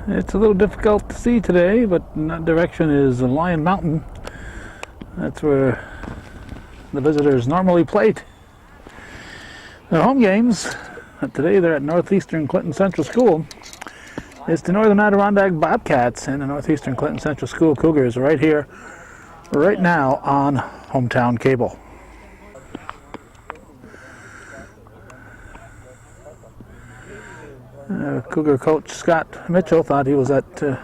It's a little difficult to see today, but in that direction is Lion Mountain. That's where the visitors normally play their home games. But today they're at Northeastern Clinton Central School. It's the Northern Adirondack Bobcats and the Northeastern Clinton Central School Cougars right here, right now on Hometown Cable. Cougar coach Scott Mitchell thought he was at one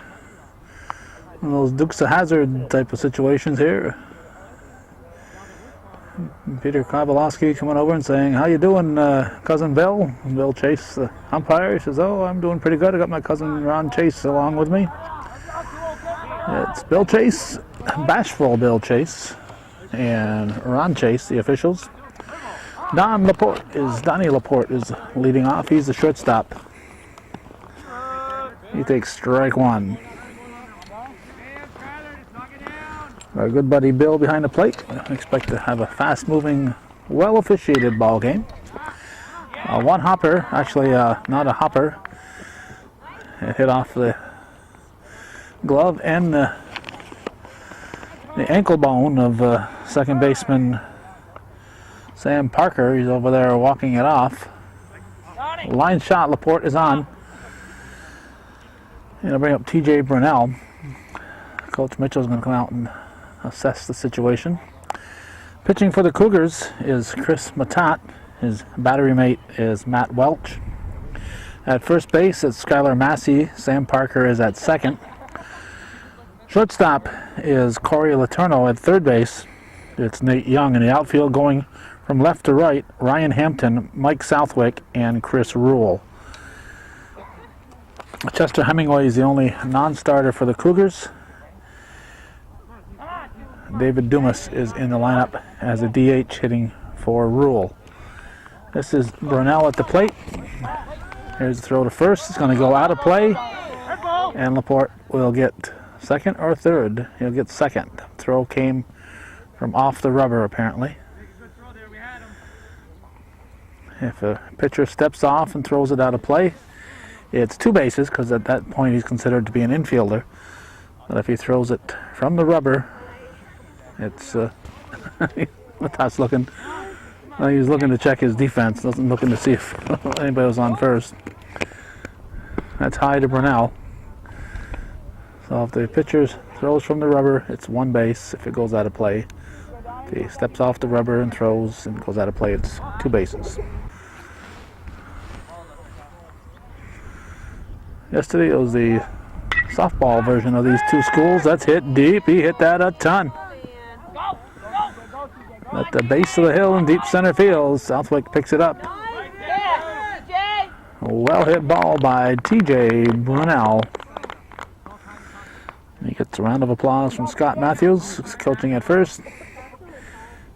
of those Dukes of Hazzard type of situations here. Peter Kowalski coming over and saying, "How you doing, cousin Bill?" And Bill Chase, the umpire, he says, "Oh, I'm doing pretty good. I got my cousin Ron Chase along with me." It's Bill Chase, bashful Bill Chase, and Ron Chase, the officials. Donnie Laporte is leading off. He's the shortstop. He takes strike one. Our good buddy Bill behind the plate. I expect to have a fast-moving, well-officiated ball game. One hopper, actually not a hopper. It hit off the glove and the ankle bone of second baseman Sam Parker. He's over there walking it off. Line shot, Laporte is on. And I'll bring up TJ Brunell. Coach Mitchell's going to come out and assess the situation. Pitching for the Cougars is Chris Matat. His battery mate is Matt Welch. At first base, it's Skylar Massey. Sam Parker is at second. Shortstop is Corey Letourneau. At third base, it's Nate Young. In the outfield, going from left to right, Ryan Hampton, Mike Southwick, and Chris Rule. Chester Hemingway is the only non-starter for the Cougars. David Dumas is in the lineup as a DH hitting for Rule. This is Brunell at the plate. Here's the throw to first. It's going to go out of play. And Laporte will get second or third. He'll get second. Throw came from off the rubber apparently. If a pitcher steps off and throws it out of play, it's two bases, because at that point he's considered to be an infielder. But if he throws it from the rubber, it's Matat's looking. He's looking to check his defense, doesn't looking to see if anybody was on first. That's high to Brunell. So if the pitcher throws from the rubber, it's one base. If it goes out of play, if he steps off the rubber and throws and goes out of play, it's two bases. Yesterday it was the softball version of these two schools. That's hit deep. He hit that a ton. At the base of the hill in deep center field, Southwick picks it up. A well-hit ball by TJ Brunell. He gets a round of applause from Scott Matthews, who's coaching at first.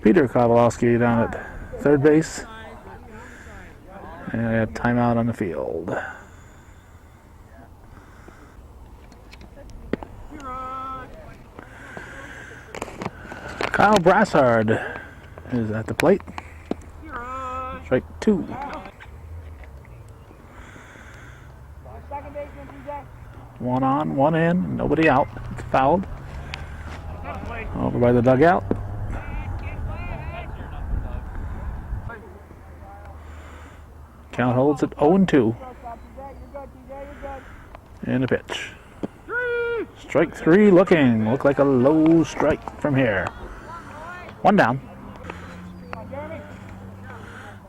Peter Kowalski down at third base. And we have timeout on the field. Kyle Brassard is at the plate. Strike two. One on, one in, nobody out. It's fouled. Over by the dugout. Count holds at 0-2. And a pitch. Strike three looking. Look like a low strike from here. One down.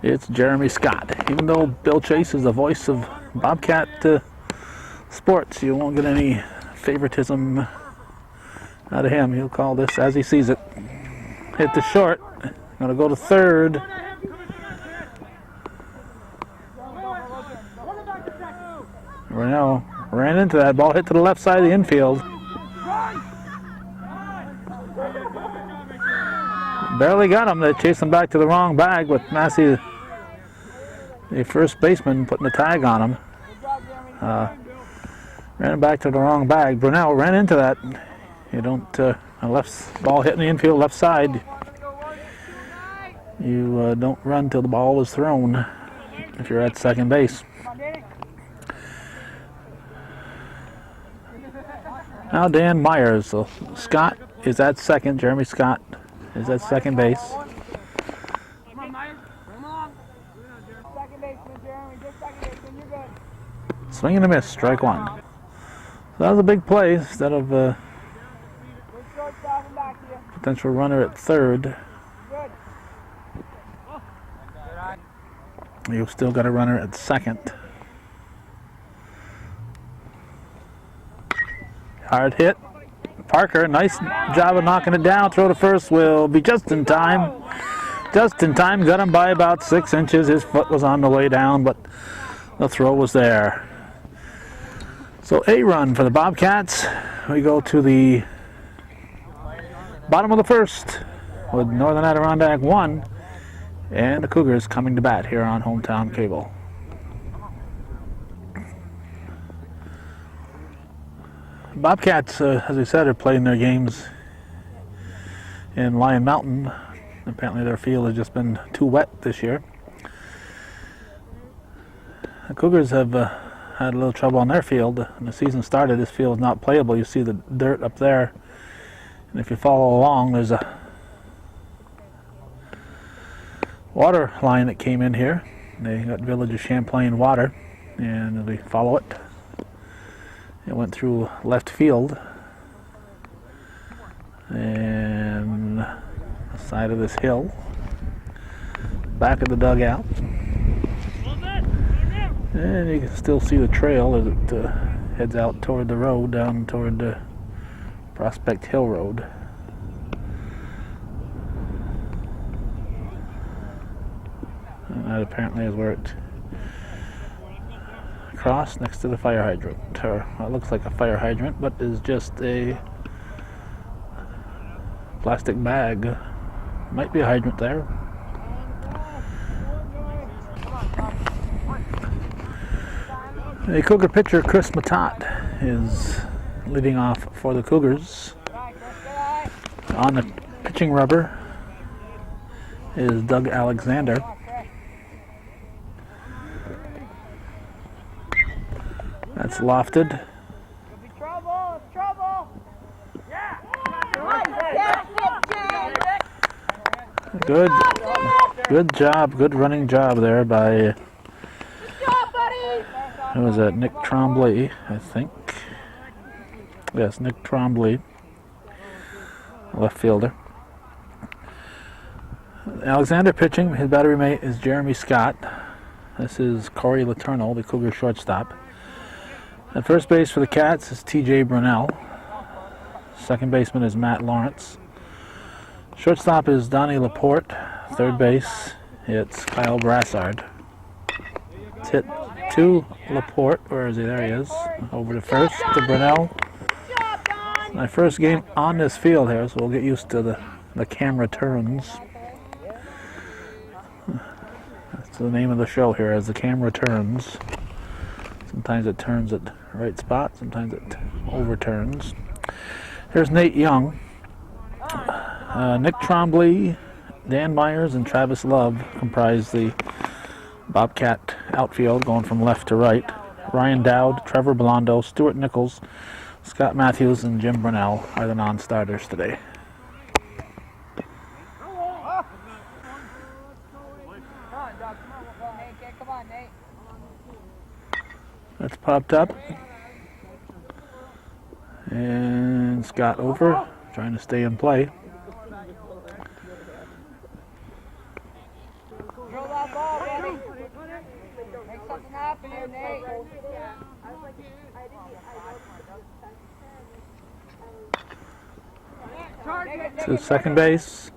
It's Jeremy Scott. Even though Bill Chase is the voice of Bobcat sports, you won't get any favoritism out of him. He'll call this as he sees it. Hit the short. Going to go to third. Brunell ran into that ball, hit to the left side of the infield. Barely got him. They chased him back to the wrong bag with Massey, the first baseman, putting the tag on him. Ran him back to the wrong bag. Brunell ran into that. You don't, a left ball hitting the infield left side. You don't run till the ball was thrown if you're at second base. Now Dan Myers. So Scott is at second. Jeremy Scott is at second base. Come on, Myers. Bring him along. Second baseman, Jeremy. Just second baseman. You're good. Swing and a miss. Strike one. So that was a big play instead of potential runner at third. You've still got a runner at second. Hard hit. Parker, nice job of knocking it down. Throw to first will be just in time. Just in time. Got him by about 6 inches. His foot was on the way down, but the throw was there. So a run for the Bobcats. We go to the bottom of the first with Northern Adirondack 1 and the Cougars coming to bat here on Hometown Cable. Bobcats, as we said, are playing their games in Lion Mountain. Apparently their field has just been too wet this year. The Cougars have had a little trouble on their field. When the season started, this field is not playable. You see the dirt up there. And if you follow along, there's a water line that came in here. They got Village of Champlain water. And as we follow it, it went through left field. And the side of this hill. Back of the dugout. And you can still see the trail as it heads out toward the road, down toward the Prospect Hill Road. And that apparently is where it crossed next to the fire hydrant. Or it looks like a fire hydrant, but is just a plastic bag. Might be a hydrant there. The Cougar pitcher Chris Matat is leading off for the Cougars. On the pitching rubber is Doug Alexander. That's lofted. Good job, good running job there by who was that? Nick Trombley, I think. Yes, Nick Trombley, left fielder. Alexander pitching. His battery mate is Jeremy Scott. This is Corey Letourneau, the Cougar shortstop. At first base for the Cats is T.J. Brunell. Second baseman is Matt Lawrence. Shortstop is Donnie Laporte. Third base, it's Kyle Brassard. It's hit to Laporte. Where is he? There he is. Over to first to Brunell. My first game on this field here, so we'll get used to the camera turns. That's the name of the show here, as the camera turns. Sometimes it turns at the right spot, sometimes it overturns. Here's Nate Young. Nick Trombley, Dan Myers, and Travis Love comprise the Bobcat outfield going from left to right. Ryan Dowd, Trevor Blondo, Stuart Nichols, Scott Matthews, and Jim Brunell are the non-starters today. That's popped up. And Scott over, trying to stay in play. Throw that ball, baby. Make something happen here, Nate. To second base.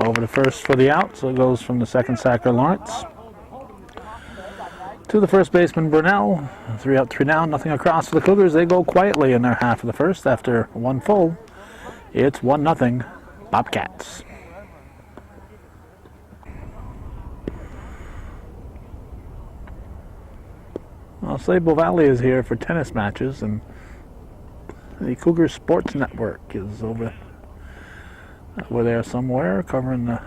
Over to first for the out, so it goes from the second sacker Lawrence. To the first baseman Brunell. 3 out, 3 down, nothing across for the Cougars. They go quietly in their half of the first after 1 full. It's 1-0 Bobcats. Well, Sable Valley is here for tennis matches, and the Cougars Sports Network is over there somewhere, covering the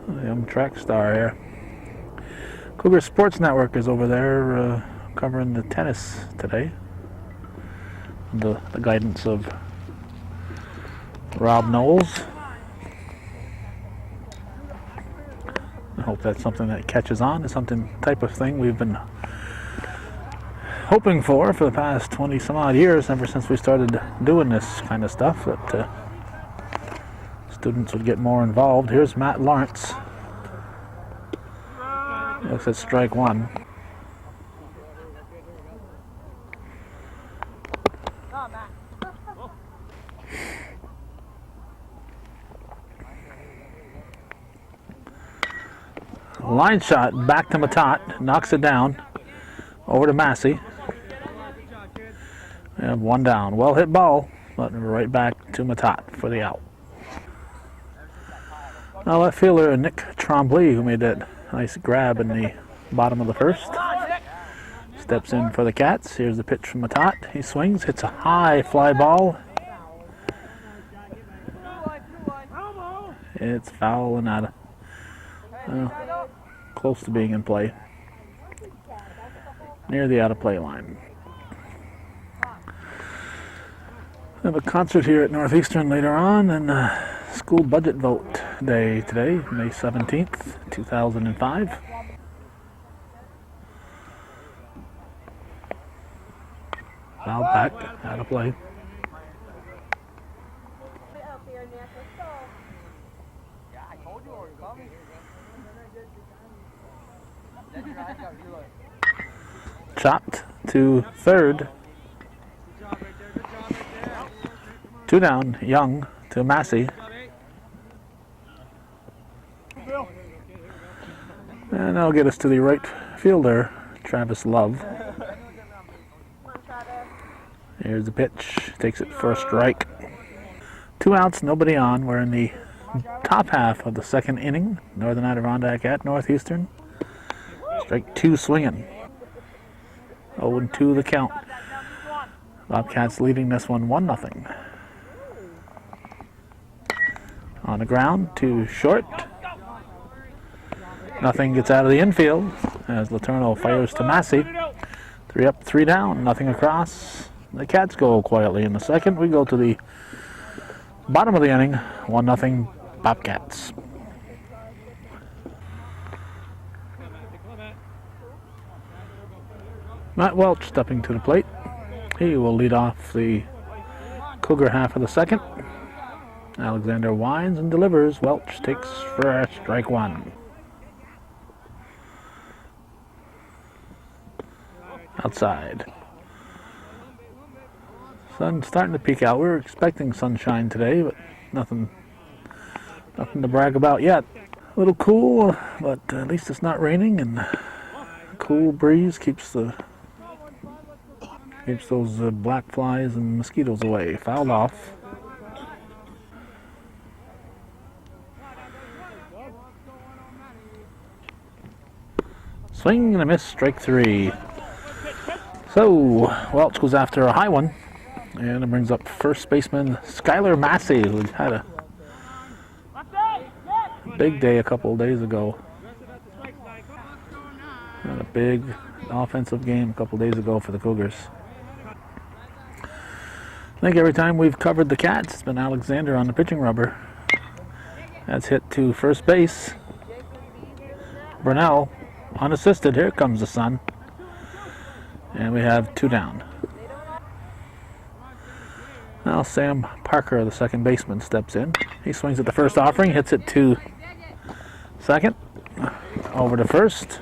young track star here. Cougar Sports Network is over there covering the tennis today. The guidance of Rob Knowles. I hope that's something that catches on. It's something type of thing we've been hoping for the past 20 some odd years, ever since we started doing this kind of stuff, that students would get more involved. Here's Matt Lawrence. Looks at strike one. Line shot back to Matat, knocks it down. Over to Massey. We have one down. Well hit ball, but right back to Matat for the out. Now left fielder Nick Trombley, who made that nice grab in the bottom of the first, steps in for the Cats. Here's the pitch from Matat. He swings, hits a high fly ball. It's foul and out of, close to being in play. Near the out of play line. We have a concert here at Northeastern later on, and school budget vote day today, May 17th, 2005. Foul back, out of play. Chopped to third. Two down, Young to Massey. And that'll get us to the right fielder, Travis Love. Here's the pitch, takes it for a strike. 2 outs, nobody on. We're in the top half of the second inning. Northern Adirondack at Northeastern. Strike 2 swinging. 0-2 the count. Bobcats leading this one 1-0. On the ground to short. Nothing gets out of the infield as Letourneau fires to Massey. 3 up, 3 down, nothing across. The Cats go quietly in the second. We go to the bottom of the inning, 1-0 Bobcats. Matt Welch stepping to the plate. He will lead off the Cougar half of the second. Alexander winds and delivers. Welch takes for strike one. Outside. Sun starting to peek out. We were expecting sunshine today, but nothing to brag about yet. A little cool, but at least it's not raining, and a cool breeze keeps those black flies and mosquitoes away. Fouled off. Swing and a miss, strike 3. So Welch goes after a high one, and it brings up first baseman Skylar Massey, who had a big day a couple of days ago. Had a big offensive game a couple of days ago for the Cougars. I think every time we've covered the Cats, it's been Alexander on the pitching rubber. That's hit to first base. Brunell unassisted. Here comes the sun. And we have 2 down. Now Sam Parker, the second baseman, steps in. He swings at the first offering, hits it to second. Over to first.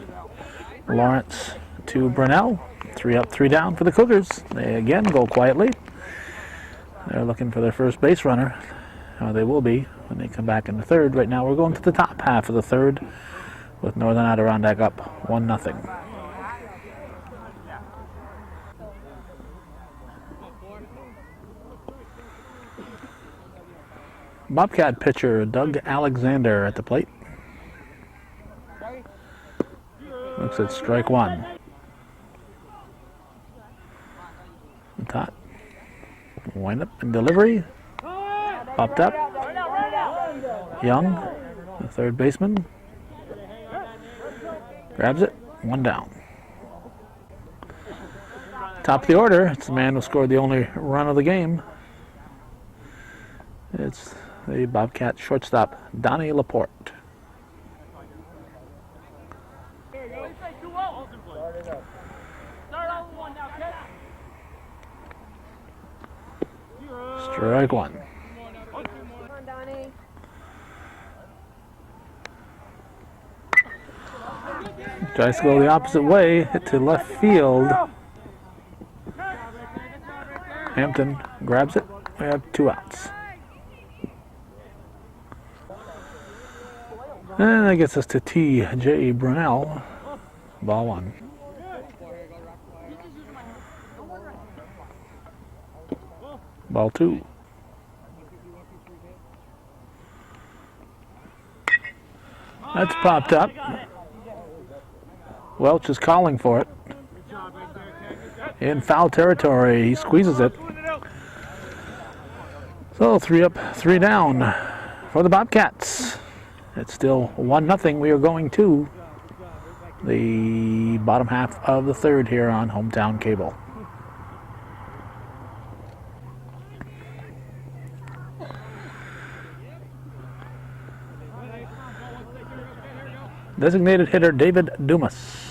Lawrence to Brunell. 3 up, 3 down for the Cougars. They again go quietly. They're looking for their first base runner. They will be when they come back in the third. Right now we're going to the top half of the third with Northern Adirondack up 1-0. Bobcat pitcher Doug Alexander at the plate. Looks at strike 1. Top. Wind up and delivery. Popped up. Young, the third baseman. Grabs it. 1 down. Top of the order, it's the man who scored the only run of the game. It's the Bobcat shortstop, Donnie Laporte. There you go. Start it up. Start on one now, kid. Strike one. Come on, Donnie. Tries to go the opposite way, hit to left field. Hampton grabs it. We have 2 outs. And that gets us to T.J. Brunel. Ball 1. Ball 2. That's popped up. Welch is calling for it. In foul territory, he squeezes it. So 3 up, 3 down for the Bobcats. It's still 1-0. We are going to the bottom half of the 3rd here on Hometown Cable. Designated hitter David Dumas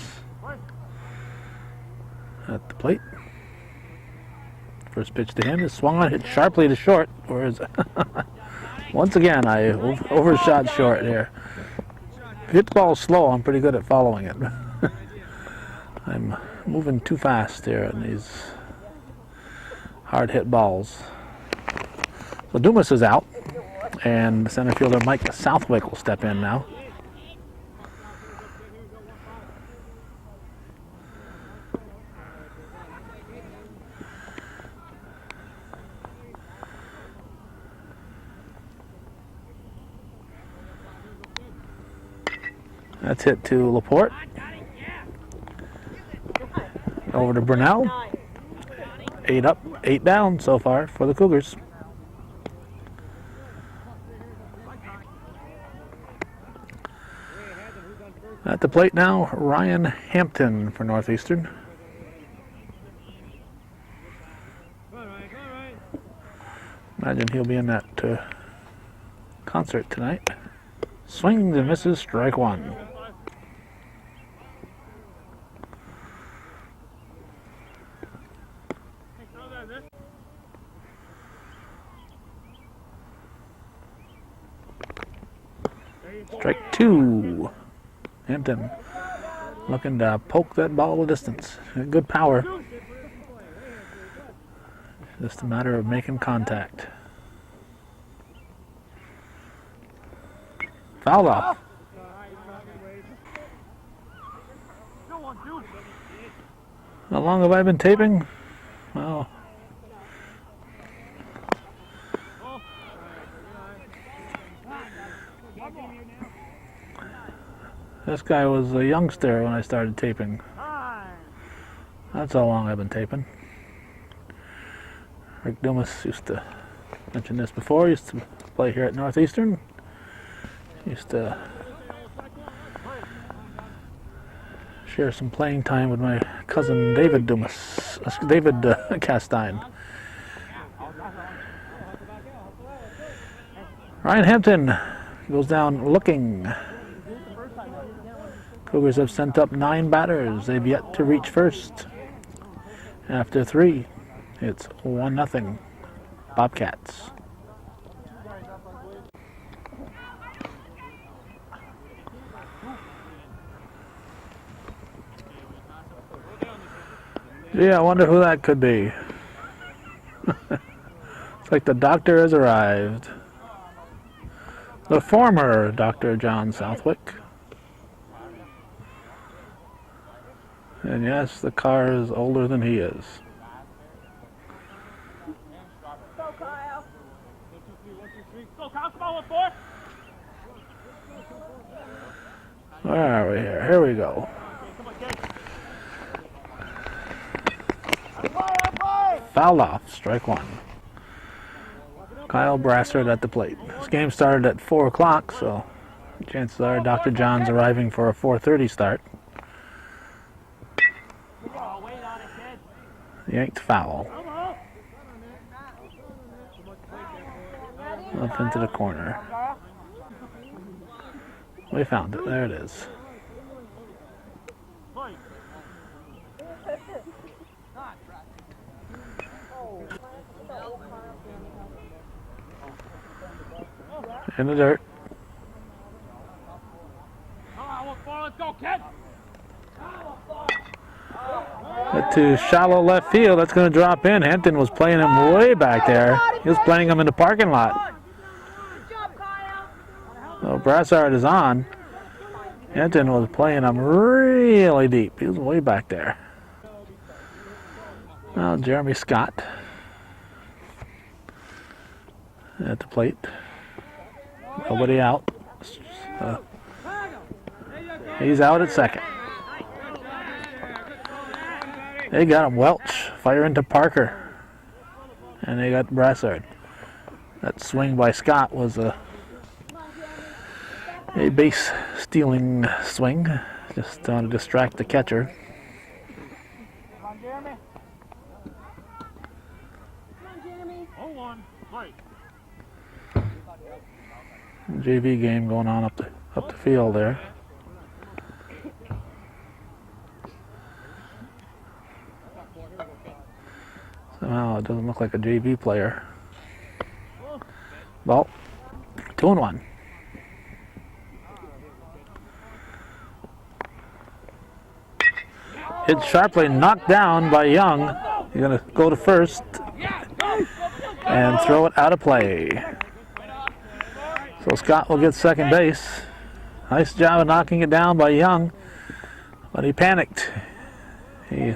at the plate. First pitch to him is swung on, hit sharply to short. Where is it? Once again, I overshot short here. If you hit the ball slow, I'm pretty good at following it. I'm moving too fast here in these hard hit balls. So Dumas is out, and center fielder Mike Southwick will step in now. That's hit to Laporte. Over to Brunel. 8 up, 8 down so far for the Cougars. At the plate now, Ryan Hampton for Northeastern. Imagine he'll be in that concert tonight. Swings and misses, strike 1. Strike 2. Hampton looking to poke that ball a distance. Good power. Just a matter of making contact. Foul off. How long have I been taping? Well, this guy was a youngster when I started taping. That's how long I've been taping. Rick Dumas used to mention this before. He used to play here at Northeastern. Used to share some playing time with my cousin David Dumas, David Castine. Ryan Hampton goes down looking. Cougars have sent up 9 batters. They've yet to reach first. After 3, it's 1-0 Bobcats. Yeah, I wonder who that could be. It's like the doctor has arrived. The former Dr. John Southwick. And yes, the car is older than he is. Go, Kyle. Go, Kyle. Come on, 1-4. Where are we here? Here we go. Foul off, strike 1. Kyle Brassard at the plate. This game started at 4 o'clock, so chances are Dr. John's arriving for a 4:30 start. Yanked foul. Up into the corner. We found it. There it is. In the dirt. Let's go, kid. Hit to shallow left field. That's going to drop in. Hampton was playing him way back there. He was playing him in the parking lot. So Brassard is on. Hampton was playing him really deep. He was way back there. Now Jeremy Scott at the plate. Nobody out. He's out at second. They got him. Welch fire into Parker, and they got Brassard. That swing by Scott was a base stealing swing, just to distract the catcher. Come on, Jeremy. Hold on. Right. JV game going on up the field there. Somehow it doesn't look like a JV player. Ball. 2-1. Hit sharply, knocked down by Young. He's going to go to first and throw it out of play. So Scott will get second base. Nice job of knocking it down by Young, but he panicked. He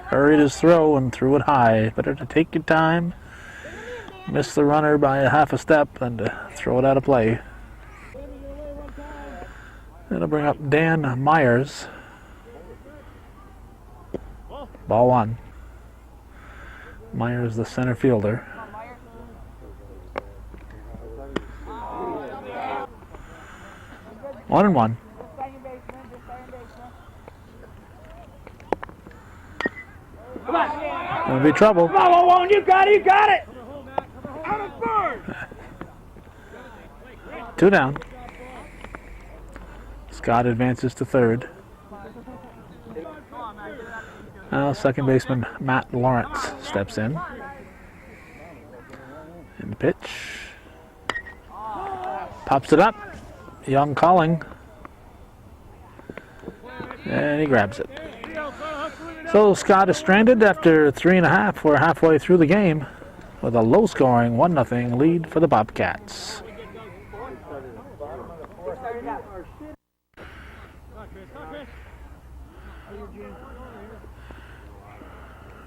hurried his throw and threw it high. Better to take your time, miss the runner by a half a step, than to throw it out of play. That'll bring up Dan Myers. Ball one. Myers, the center fielder. One and one. Come on. Gonna be trouble. Come on, you got it, you got it. Out of third. 2 down. Scott advances to third. Now second baseman Matt Lawrence steps in. And the pitch. Pops it up. Young calling. And he grabs it. So Scott is stranded after 3.5. We're halfway through the game with a low-scoring 1-0 lead for the Bobcats.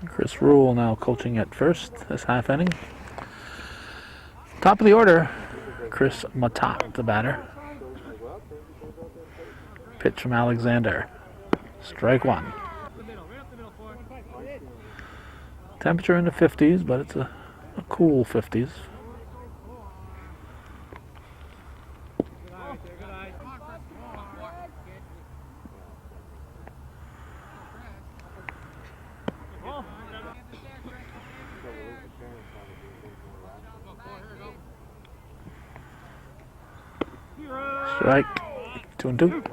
Chris Rule now coaching at first this half inning. Top of the order, Chris Matat, the batter. Pitch from Alexander. Strike one. Temperature in the 50s, but it's a cool 50s. Strike. 2-2.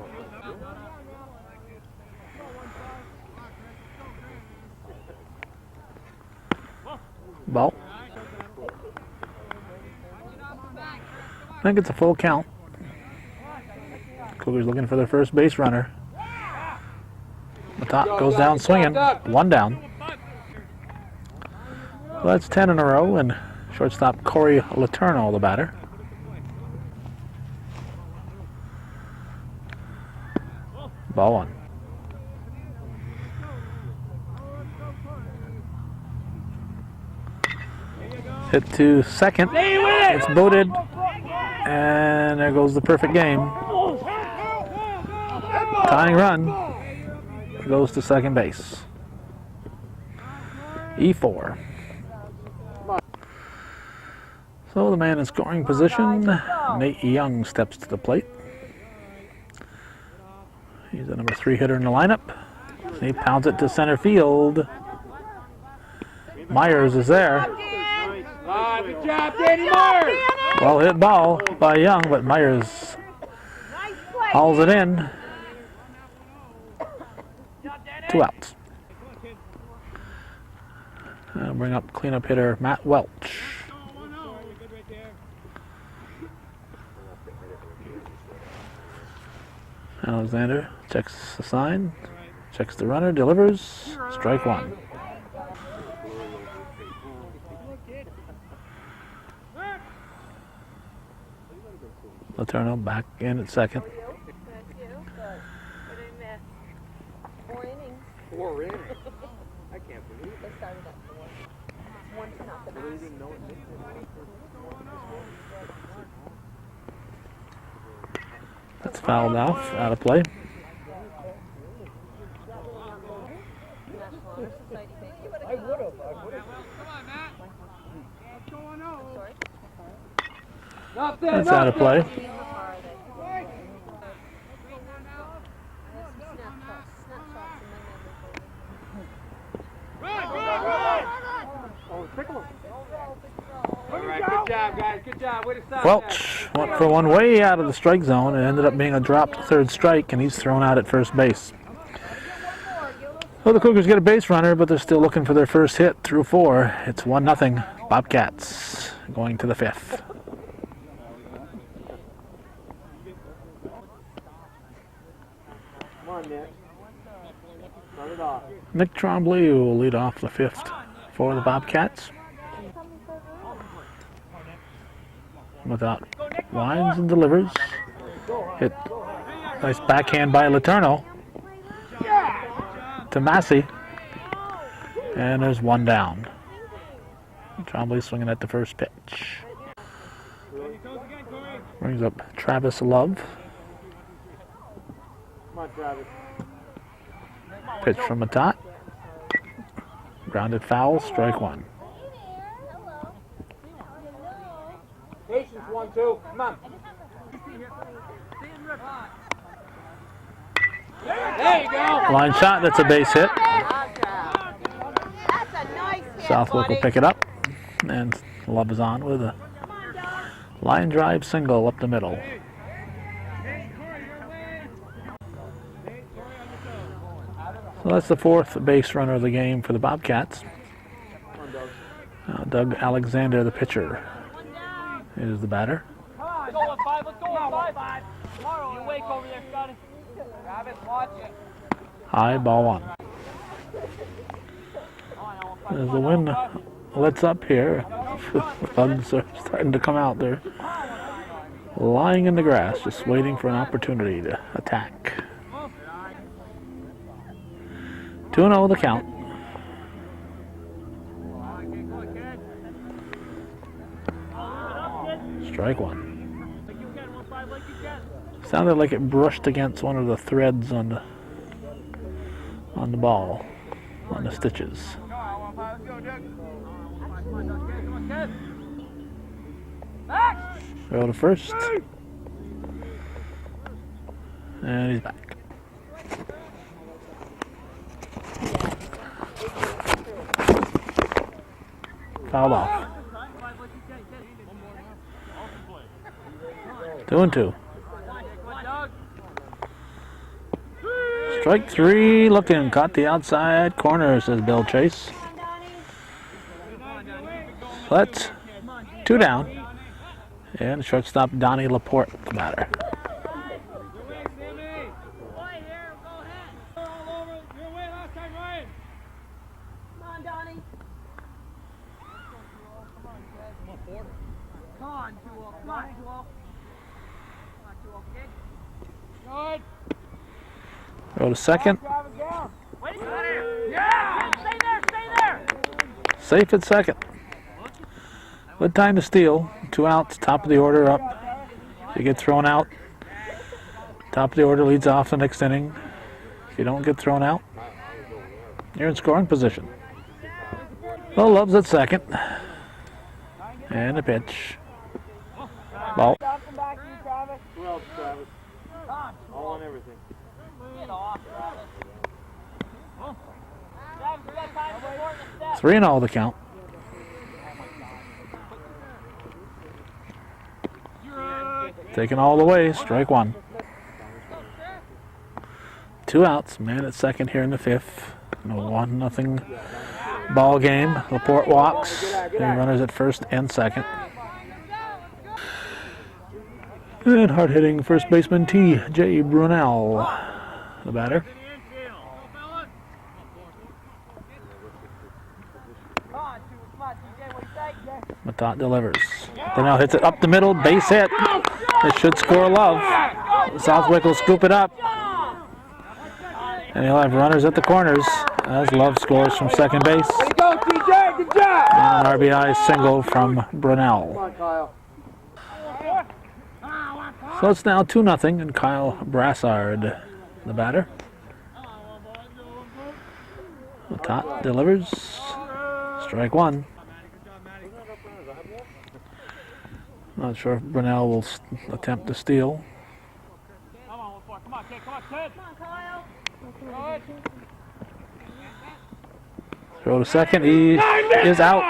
Ball. I think it's a full count. Cougars looking for their first base runner. Matat goes down swinging. 1 down. Well, that's 10 in a row, and shortstop Corey Letourneau, the batter. Ball one. Hit to second. It's booted. And there goes the perfect game. Tying run goes to second base. E4. So the man in scoring position, Nate Young, steps to the plate. He's the number 3 hitter in the lineup. He pounds it to center field. Myers is there. Good job, Danny Myers. Well hit ball by Young, but Myers hauls it in. 2 outs. Bring up cleanup hitter Matt Welch. Alexander checks the sign, checks the runner, delivers. Strike 1. Letourneau back in at second. 4 innings. 4 innings. I can't believe it. They started at 4. 1-0. That's fouled off, out of play. I would have. Come on, Matt. What's going on? Sorry. That's out of play. All right, good job, guys. Good job. Way to stop Welch went for one way out of the strike zone. It ended up being a dropped third strike, and he's thrown out at first base. Well, the Cougars get a base runner, but they're still looking for their first hit through 4. It's 1-0. Bobcats going to the 5th. Come on, Nick. Start it off. Nick Trombley will lead off the 5th for the Bobcats. Without lines and delivers. Hit. Nice backhand by Letourneau to Massey. And there's 1 down. Trombley swinging at the first pitch. Brings up Travis Love. Come on, Travis. Pitch from Matat. Grounded foul, strike 1. Patience, 1-2. Come on. There you go. Line shot, that's a base hit. That's a nice hit, Southwick will pick it up. And Love is on with a line drive single up the middle. So that's the 4th base runner of the game for the Bobcats. Doug Alexander, the pitcher, is the batter. Let's go on 5. Let's go on 5. You wake over there, Scotty. Travis, watch it. High, ball 1. As the wind lets up here, bugs are starting to come out there. Lying in the grass, just waiting for an opportunity to attack. 2-0 the count. Strike 1. Sounded like it brushed against one of the threads on the ball, on the stitches. Throw to first. And he's back. Fouled off. 2-2. Strike 3, looking, caught the outside corner, says Bill Chase. That's 2 down. And shortstop Donnie Laporte, the batter. Go to second. Safe at second. Good time to steal. 2 outs, top of the order up. If you get thrown out, top of the order leads off the next inning. If you don't get thrown out, you're in scoring position. Well, Love's at second. And a pitch. Ball. Who else, Travis? All on everything. 3-0 the count. Taken all the way, strike one. 2 outs, man at second here in the 5th. No 1-0 ball game. Laporte walks. Three runners at first and second. And hard-hitting first baseman T.J. Brunel, the batter. Matat delivers. Brunel hits it up the middle, base hit. It should score Love. Southwick will scoop it up. And he'll have runners at the corners as Love scores from second base. Way to go, TJ. Good job. And an RBI single from Brunel. Come on, Kyle. So it's now 2-0, and Kyle Brassard, the batter. Matat delivers. Strike one. Not sure if Brunel will attempt to steal. Come on, kid. Come on, Kyle. Throw to second. He is out.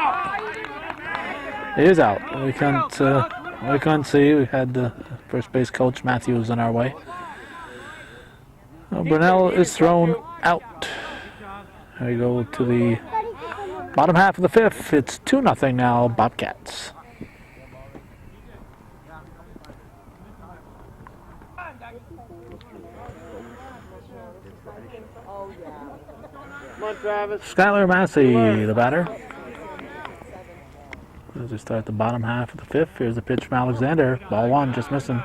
He is out. We couldn't see. We had the first base coach Matthews in our way. Well, Brunel is thrown out. There we go to the bottom half of the 5th. It's 2-0 now, Bobcats. Come on, Travis. Skylar Massey, the batter. As we start the bottom half of the 5th, here's the pitch from Alexander. Ball one, just missing.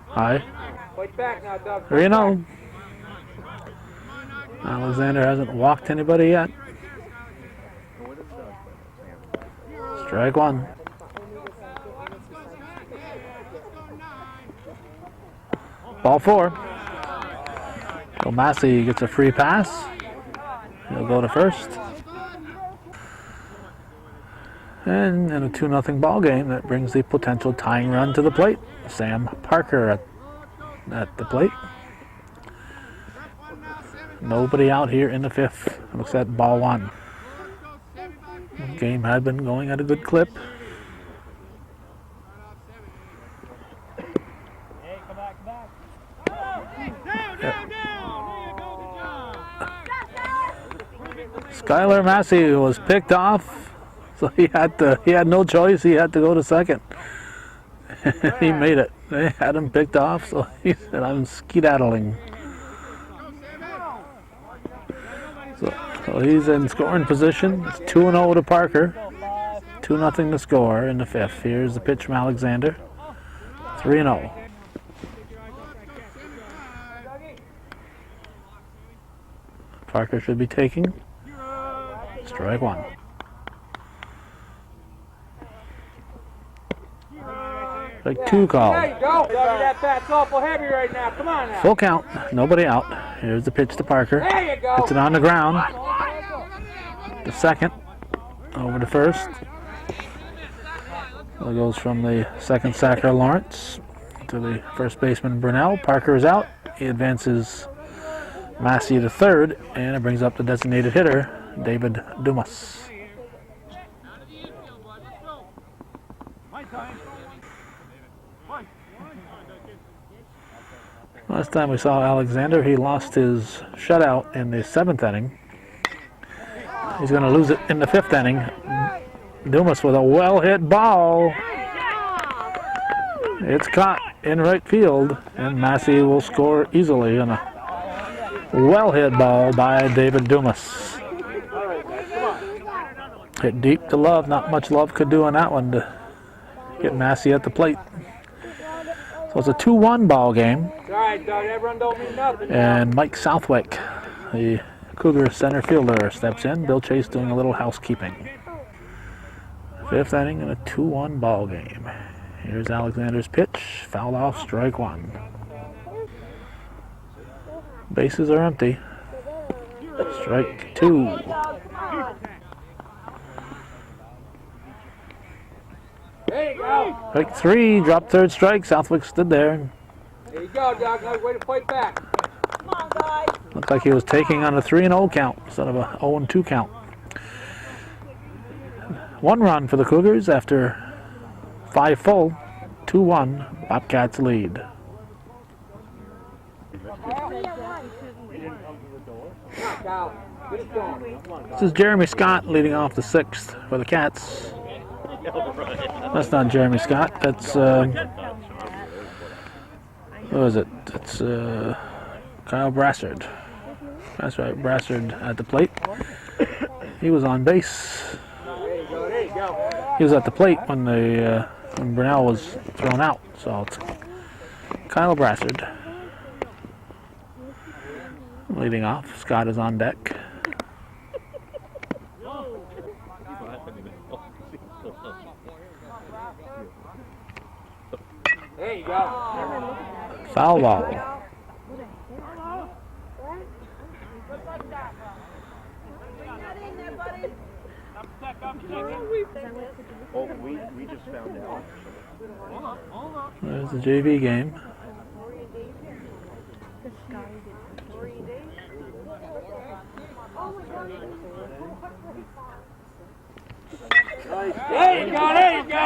High. Fight back now, Doug. 3-0. Alexander hasn't walked anybody yet. Strike one. Ball 4. So Massey gets a free pass. He'll go to first. And in a 2-0 ball game, that brings the potential tying run to the plate. Sam Parker at the plate. Nobody out here in the 5th. Looks at ball 1. The game had been going at a good clip. Skylar Massey was picked off, so he had no choice. He had to go to second. He made it. They had him picked off, so he said, "I'm skedaddling." So he's in scoring position. It's 2-0 to Parker. 2-0 to score in the 5th. Here's the pitch from Alexander. 3-0. Parker should be taking. Strike one. Strike two call. There you go. That bat's awful heavy right now. Come on now. Full count. Nobody out. Here's the pitch to Parker. There you go. Hits it on the ground. The second. Over to first. It goes from the second sacker Lawrence to the first baseman Brunel. Parker is out. He advances Massey to third, and it brings up the designated hitter, David Dumas. Last time we saw Alexander, he lost his shutout in the 7th inning. He's going to lose it in the 5th inning. Dumas with a well-hit ball. It's caught in right field, and Massey will score easily on a well-hit ball by David Dumas. Hit deep to Love. Not much Love could do on that one to get Massey at the plate. So it's a 2-1 ball game. All right, Doug. Everyone don't mean nothing. And Mike Southwick, the Cougars center fielder, steps in. Bill Chase doing a little housekeeping. 5th inning and a 2-1 ball game. Here's Alexander's pitch. Fouled off, strike one. Bases are empty. Strike two. There you go. Strike three, drop third strike. Southwick stood there. There you go, Doc. Nice way to fight back. Come on, guys. Looked like he was taking on a 3-0 count instead of a 0-2 count. 1 run for the Cougars after 5 full. 2-1, Bobcats lead. Knock out. Get it going. This is Jeremy Scott leading off the 6th for the Cats. That's not Jeremy Scott. That's who is it? It's Kyle Brassard. That's right, Brassard at the plate. He was on base. There you go. There you go. He was at the plate when when Brunel was thrown out. So it's Kyle Brassard leading off. Scott is on deck. There you go. Foul ball. Oh, we just found out. There's the JV game. There you go. There you go.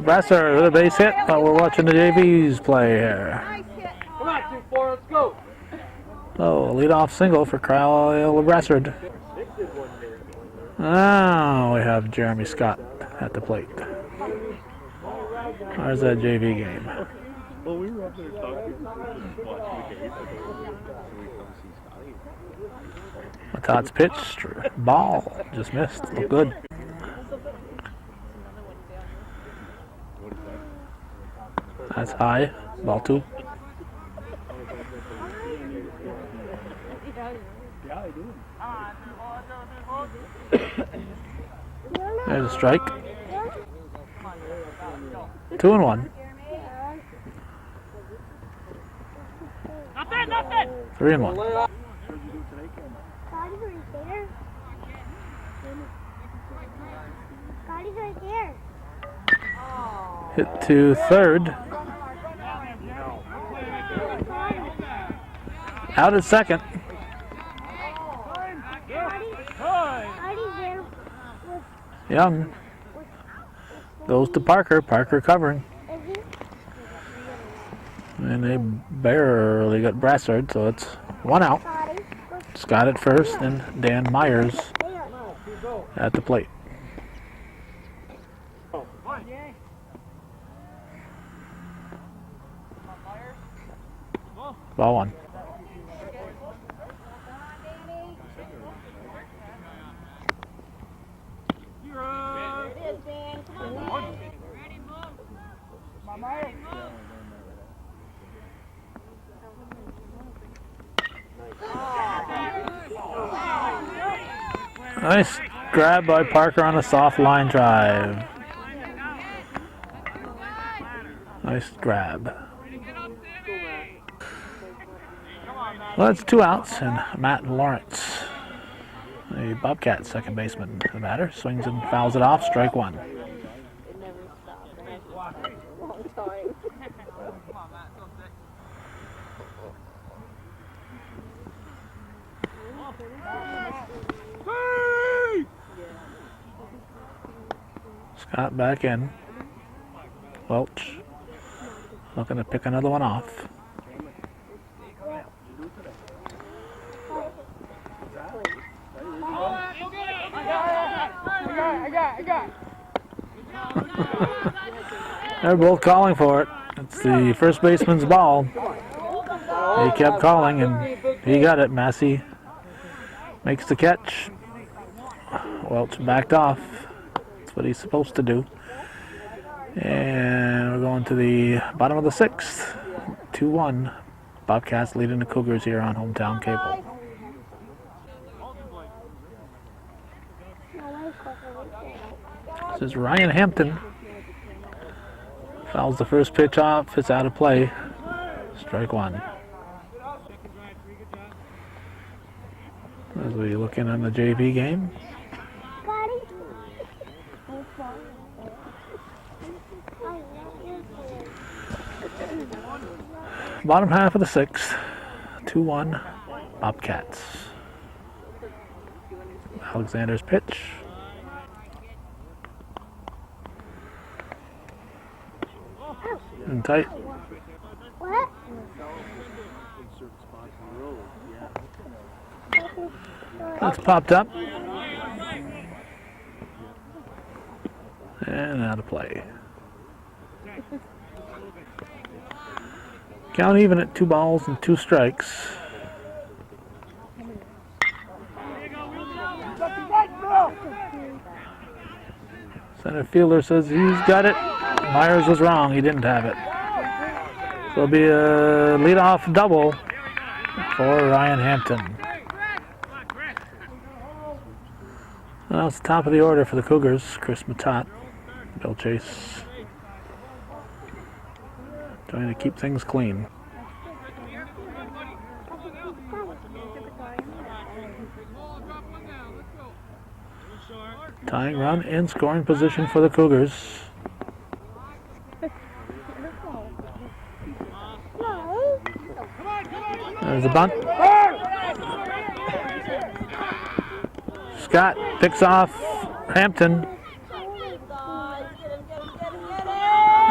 Brassard with a base hit, but we're watching the JVs play here. Nice hit. Come on, 2-4. Let's go. Oh, a leadoff single for Kyle Brassard. Now we have Jeremy Scott at the plate. There's that JV game. Well, we were up there talking, watching the game, so we come see Scotty. Matat's pitch, ball, just missed. Look good. That's high, ball 2. There's a strike. 2-1. Nothing. 3-1. Scotty's right there. Hit to third. Out at second. Scotty's there. Young goes to Parker. Parker covering. And they barely got Brassard, so it's 1 out. Scott at first, and Dan Myers at the plate. Ball 1. Nice grab by Parker on a soft line drive. Nice grab. Well, it's 2 outs, and Matt Lawrence, the Bobcats second baseman, the batter, swings and fouls it off. Strike 1. Scott back in. Welch looking to pick another one off. I got. They're both calling for it. It's the first baseman's ball. He kept calling and he got it. Massey makes the catch. Welch backed off. That's what he's supposed to do. And we're going to the bottom of the 6th. 2-1. Bobcats leading the Cougars here on Hometown Cable. This is Ryan Hampton. Fouls the first pitch off. It's out of play. Strike 1. As we look in on the JV game. Bottom half of the sixth, 2-1 Bobcats. Alexander's pitch. And tight. What? That's popped up. And out of play. Count even at 2 balls and 2 strikes. Center fielder says he's got it. Myers was wrong. He didn't have it. So it'll be a leadoff double for Ryan Hampton. Now it's the top of the order for the Cougars. Chris Matat, Bill Chase, trying to keep things clean. Tying run in scoring position for the Cougars. There's a bunt. Scott picks off Hampton.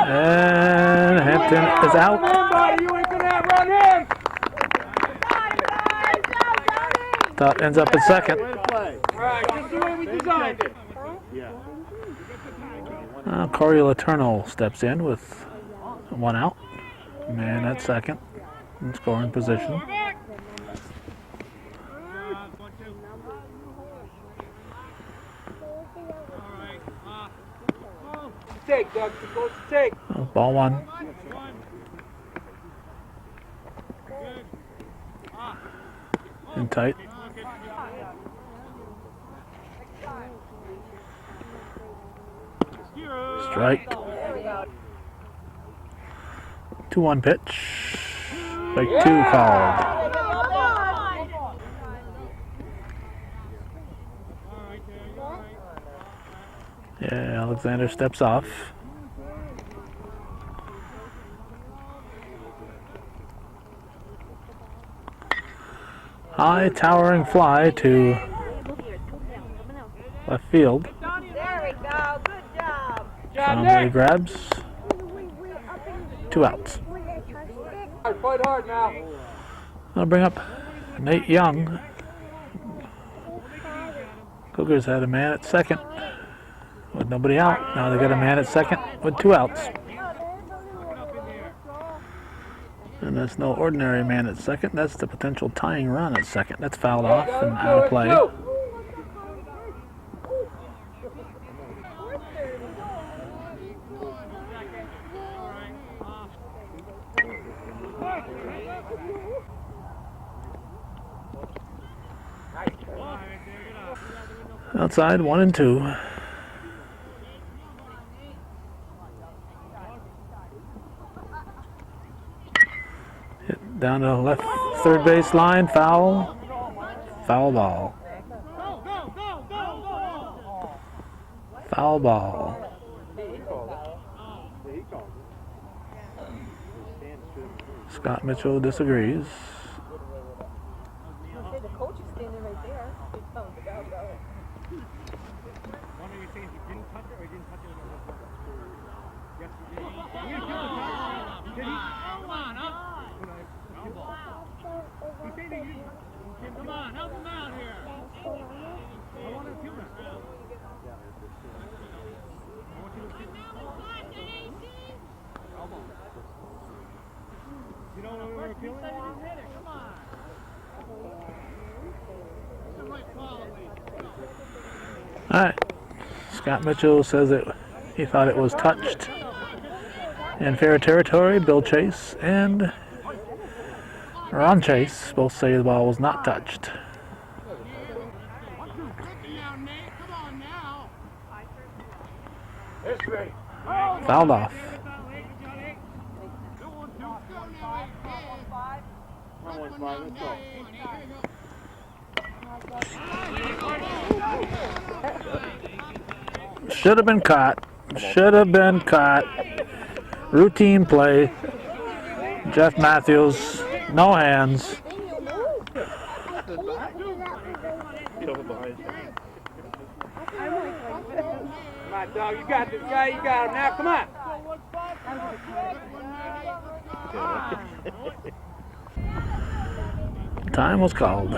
And Hampton is out. That ends up at second. Corey Letourneau steps in with 1 out. Man at second in scoring position. Take, Doug. Supposed to take. Ball 1. In tight. Strike. 2-1 pitch. Strike 2 called. Yeah, Alexander steps off. High towering fly to left field. There we go. Good job. Somebody grabs. 2 outs. Fight hard now. I'll bring up Nate Young. Cougars had a man at second with nobody out. Now they got a man at second with 2 outs. And that's no ordinary man at second. That's the potential tying run at second. That's fouled off and out of play. Outside, 1 and 2. Hit down to left third base line, foul. Foul ball. Foul ball. Scott Mitchell disagrees. The coach is standing right there. Come on, help him out here. I want to kill him. You know what we're appealing? Come on. All right. Scott Mitchell says that he thought it was touched in fair territory. Bill Chase and Ron Chase both say the ball was not touched. Fouled off. Should have been caught. Should have been caught. Routine play. Jeff Matthews, no hands. Cover behind. Come on, dog. You got this guy. You got him now. Come on. Time was called.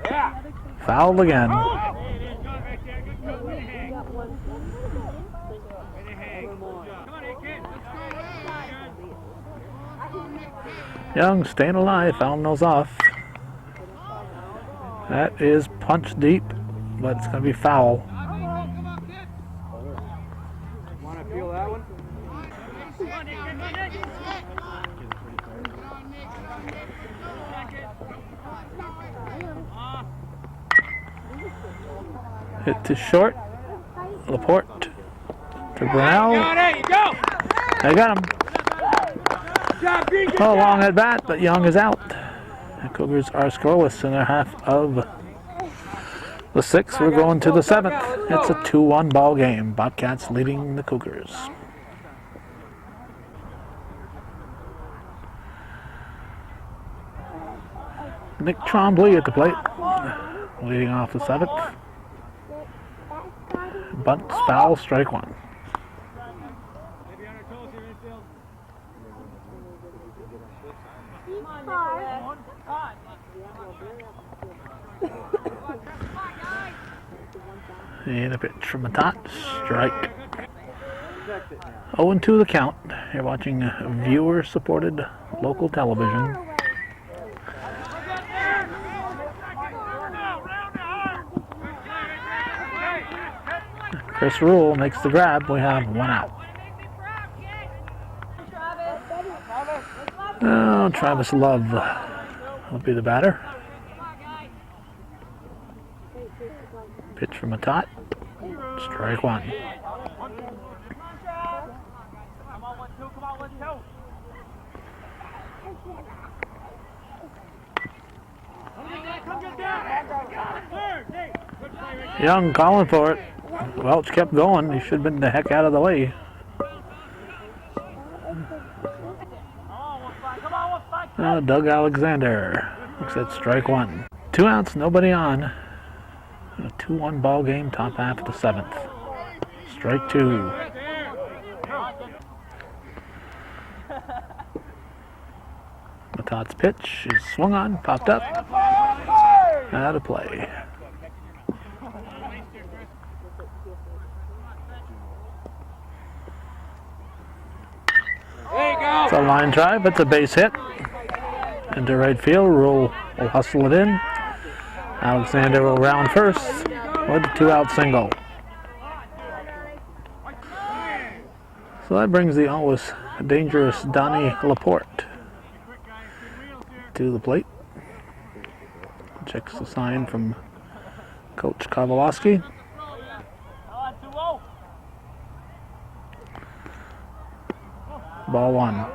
Yeah. Fouled again. Young staying alive, fouling those off. That is punch deep, but it's going to be foul. Want to feel that one? Hit to short. Laporte to Brunel. There you go. They got him. Good job, Green. Good Oh, job. long at bat, but Young is out. The Cougars are scoreless in their half of the sixth. We're going to the seventh. It's a 2-1 ball game. Bobcats leading the Cougars. Nick Trombley at the plate, leading off the seventh. Bunts, foul, strike one. And a pitch from Matat, strike. 0-2 the count. You're watching viewer-supported local television. Chris Rule makes the grab. We have one out. Oh, Travis Love will be the batter. Pitch from Matat. Strike one. Young calling for it. Welch kept going. He should have been the heck out of the way. Doug Alexander looks at strike one. 2 outs, nobody on. A 2-1 ball game, top half of the seventh. Strike two. Matat's pitch is swung on, popped up. Out of play. There you go. It's a line drive, it's a base hit. Into right field, Rule will hustle it in. Alexander will round first with a 2-out single. So that brings the always dangerous Donnie Laporte to the plate. Checks the sign from Coach Kowalski. Ball one.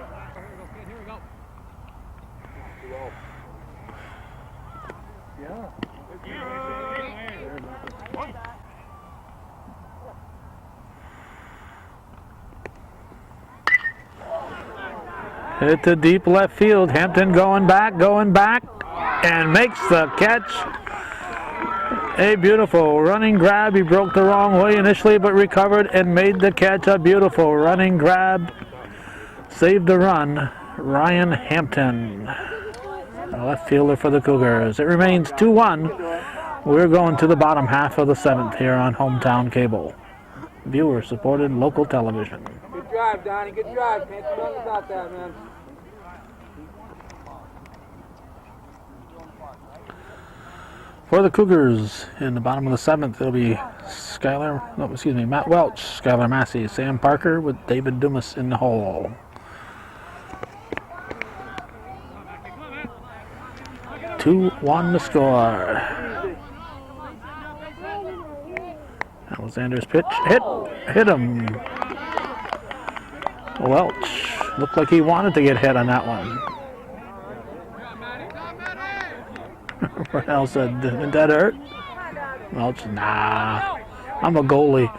Hit to deep left field. Hampton going back, and makes the catch. A beautiful running grab. He broke the wrong way initially, but recovered and made the catch. A beautiful running grab. Saved the run. Ryan Hampton, a left fielder for the Cougars. It remains 2-1. We're going to the bottom half of the seventh here on Hometown Cable. Viewer-supported local television. Good drive, Donnie. Good drive. Can't do nothing about that, man. For the Cougars, in the bottom of the seventh, it'll be Matt Welch, Skylar Massey, Sam Parker with David Dumas in the hole. Two, one to score. Alexander's pitch hit him. Welch looked like he wanted to get hit on that one. Brunel said, "Didn't that hurt?" Welch, nah. I'm a goalie.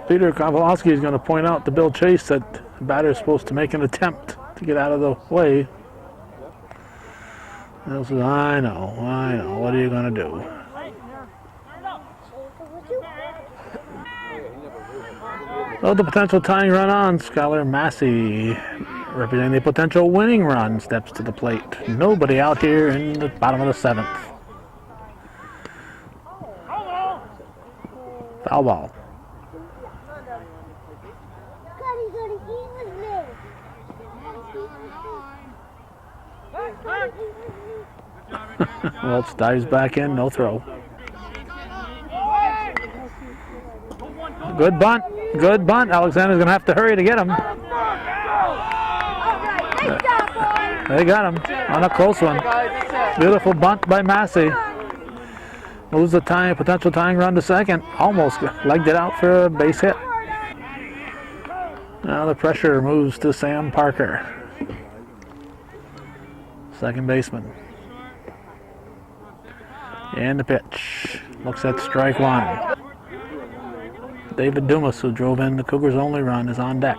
Peter Kowalski is going to point out to Bill Chase that the batter is supposed to make an attempt to get out of the way. Bill says, I know. What are you going to do? So the potential tying run on, Skylar Massey, representing the potential winning run, steps to the plate. Nobody out here in the bottom of the 7th. Foul ball. Welch dives back in, no throw. Good bunt. Good bunt. Alexander's going to have to hurry to get him. They got him on a close one. Beautiful bunt by Massey. Moves the potential tying run to second. Almost legged it out for a base hit. Now the pressure moves to Sam Parker, second baseman. And the pitch. Looks at strike one. David Dumas, who drove in the Cougars' only run, is on deck.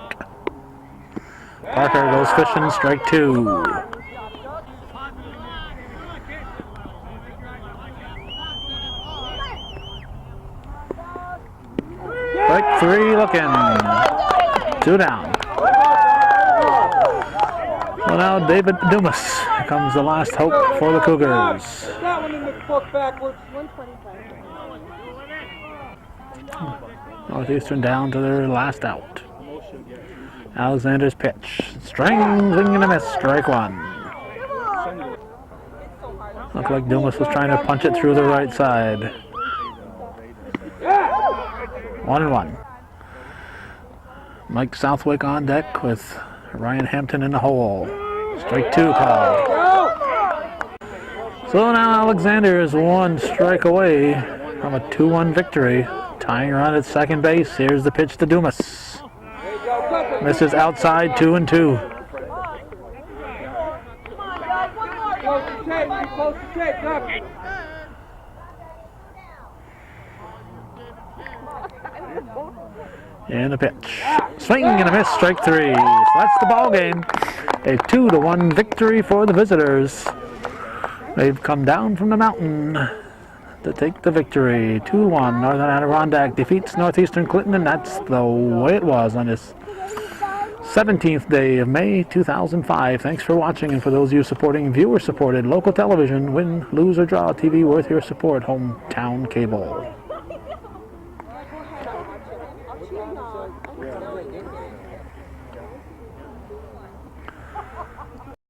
Parker goes fishing, strike 2. Strike 3 looking. 2 down. So now David Dumas becomes the last hope for the Cougars. That one in the book backwards. Northeastern down to their last out. Alexander's pitch. Swing and a miss. Strike 1. Looked like Dumas was trying to punch it through the right side. 1-1. Mike Southwick on deck with Ryan Hampton in the hole. Strike 2 called. So now Alexander is 1 strike away from a 2-1 victory. Tying run at second base. Here's the pitch to Dumas. Misses outside, 2-2. And a pitch. Swing and a miss, strike 3. So that's the ball game. A 2-1 victory for the visitors. They've come down from the mountain to take the victory. 2-1. Northern Adirondack defeats Northeastern Clinton, and that's the way it was on this 17th day of May 2005. Thanks for watching, and for those of you supporting viewer-supported local television, win, lose, or draw TV worth your support, Hometown Cable.